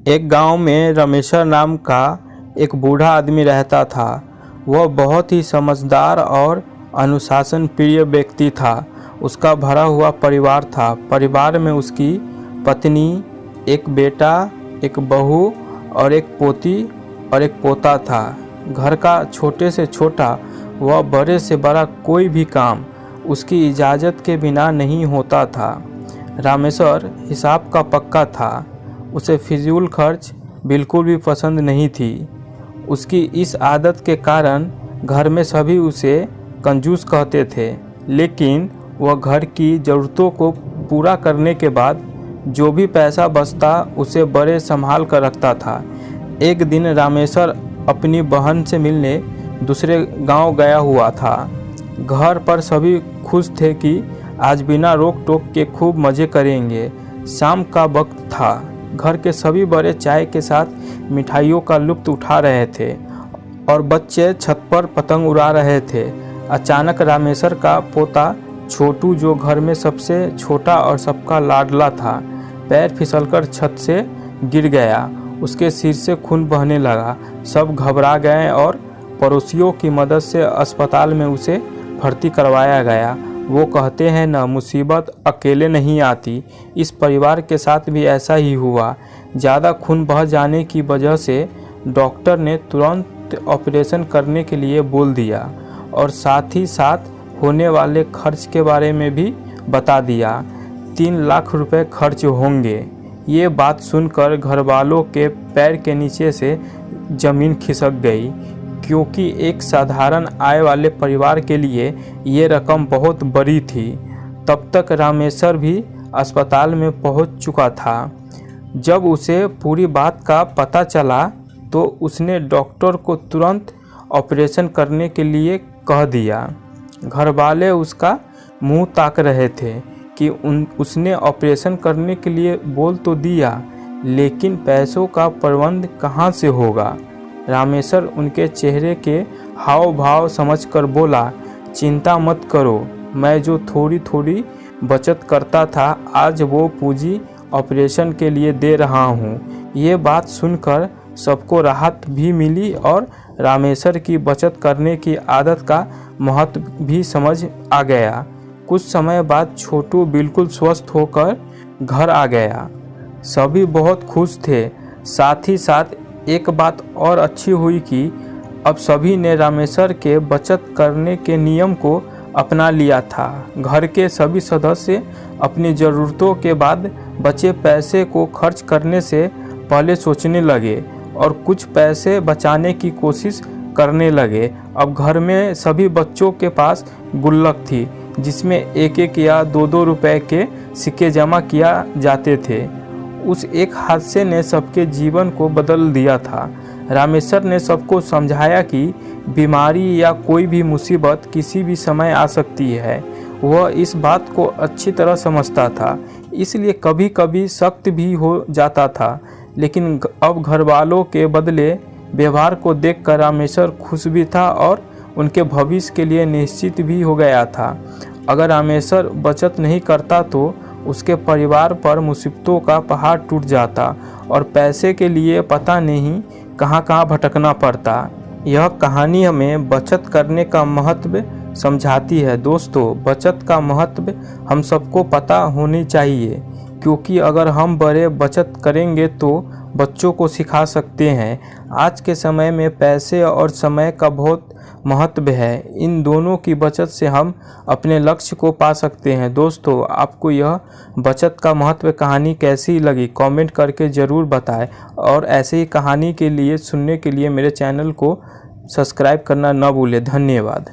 एक गांव में रमेश्वर नाम का एक बूढ़ा आदमी रहता था। वह बहुत ही समझदार और अनुशासन प्रिय व्यक्ति था। उसका भरा हुआ परिवार था। परिवार में उसकी पत्नी, एक बेटा, एक बहू और एक पोती और एक पोता था। घर का छोटे से छोटा व बड़े से बड़ा कोई भी काम उसकी इजाज़त के बिना नहीं होता था। रामेश्वर हिसाब का पक्का था। उसे फिजूल खर्च बिल्कुल भी पसंद नहीं थी। उसकी इस आदत के कारण घर में सभी उसे कंजूस कहते थे, लेकिन वह घर की ज़रूरतों को पूरा करने के बाद जो भी पैसा बचता उसे बड़े संभाल कर रखता था। एक दिन रामेश्वर अपनी बहन से मिलने दूसरे गांव गया हुआ था। घर पर सभी खुश थे कि आज बिना रोक टोक के खूब मज़े करेंगे। शाम का वक्त था। घर के सभी बड़े चाय के साथ मिठाइयों का लुत्फ़ उठा रहे थे और बच्चे छत पर पतंग उड़ा रहे थे। अचानक रामेश्वर का पोता छोटू, जो घर में सबसे छोटा और सबका लाडला था, पैर फिसलकर छत से गिर गया। उसके सिर से खून बहने लगा। सब घबरा गए और पड़ोसियों की मदद से अस्पताल में उसे भर्ती करवाया गया। वो कहते हैं ना, मुसीबत अकेले नहीं आती। इस परिवार के साथ भी ऐसा ही हुआ। ज़्यादा खून बह जाने की वजह से डॉक्टर ने तुरंत ऑपरेशन करने के लिए बोल दिया और साथ ही साथ होने वाले खर्च के बारे में भी बता दिया। 3 लाख रुपए खर्च होंगे। ये बात सुनकर घरवालों के पैर के नीचे से ज़मीन खिसक गई, क्योंकि एक साधारण आय वाले परिवार के लिए ये रकम बहुत बड़ी थी। तब तक रामेश्वर भी अस्पताल में पहुंच चुका था। जब उसे पूरी बात का पता चला तो उसने डॉक्टर को तुरंत ऑपरेशन करने के लिए कह दिया। घरवाले उसका मुंह ताक रहे थे कि उसने ऑपरेशन करने के लिए बोल तो दिया, लेकिन पैसों का प्रबंध कहाँ से होगा। रामेश्वर उनके चेहरे के हाव भाव समझकर बोला, चिंता मत करो, मैं जो थोड़ी थोड़ी बचत करता था आज वो पूंजी ऑपरेशन के लिए दे रहा हूँ। ये बात सुनकर सबको राहत भी मिली और रामेश्वर की बचत करने की आदत का महत्व भी समझ आ गया। कुछ समय बाद छोटू बिल्कुल स्वस्थ होकर घर आ गया। सभी बहुत खुश थे। साथ ही साथ एक बात और अच्छी हुई कि अब सभी ने रामेश्वर के बचत करने के नियम को अपना लिया था। घर के सभी सदस्य अपनी ज़रूरतों के बाद बचे पैसे को खर्च करने से पहले सोचने लगे और कुछ पैसे बचाने की कोशिश करने लगे। अब घर में सभी बच्चों के पास गुल्लक थी, जिसमें 1-1 या 2-2 रुपए के सिक्के जमा किया जाते थे। उस एक हादसे ने सबके जीवन को बदल दिया था। रामेश्वर ने सबको समझाया कि बीमारी या कोई भी मुसीबत किसी भी समय आ सकती है। वह इस बात को अच्छी तरह समझता था, इसलिए कभी कभी सख्त भी हो जाता था, लेकिन अब घरवालों के बदले व्यवहार को देखकर रामेश्वर खुश भी था और उनके भविष्य के लिए निश्चित भी हो गया था। अगर रामेश्वर बचत नहीं करता तो उसके परिवार पर मुसीबतों का पहाड़ टूट जाता और पैसे के लिए पता नहीं कहां कहां भटकना पड़ता। यह कहानी हमें बचत करने का महत्व समझाती है। दोस्तों, बचत का महत्व हम सबको पता होनी चाहिए, क्योंकि अगर हम बड़े बचत करेंगे तो बच्चों को सिखा सकते हैं। आज के समय में पैसे और समय का बहुत महत्व है। इन दोनों की बचत से हम अपने लक्ष्य को पा सकते हैं। दोस्तों, आपको यह बचत का महत्व कहानी कैसी लगी कमेंट करके ज़रूर बताएं और ऐसे ही कहानी के लिए सुनने के लिए मेरे चैनल को सब्सक्राइब करना न भूलें। धन्यवाद।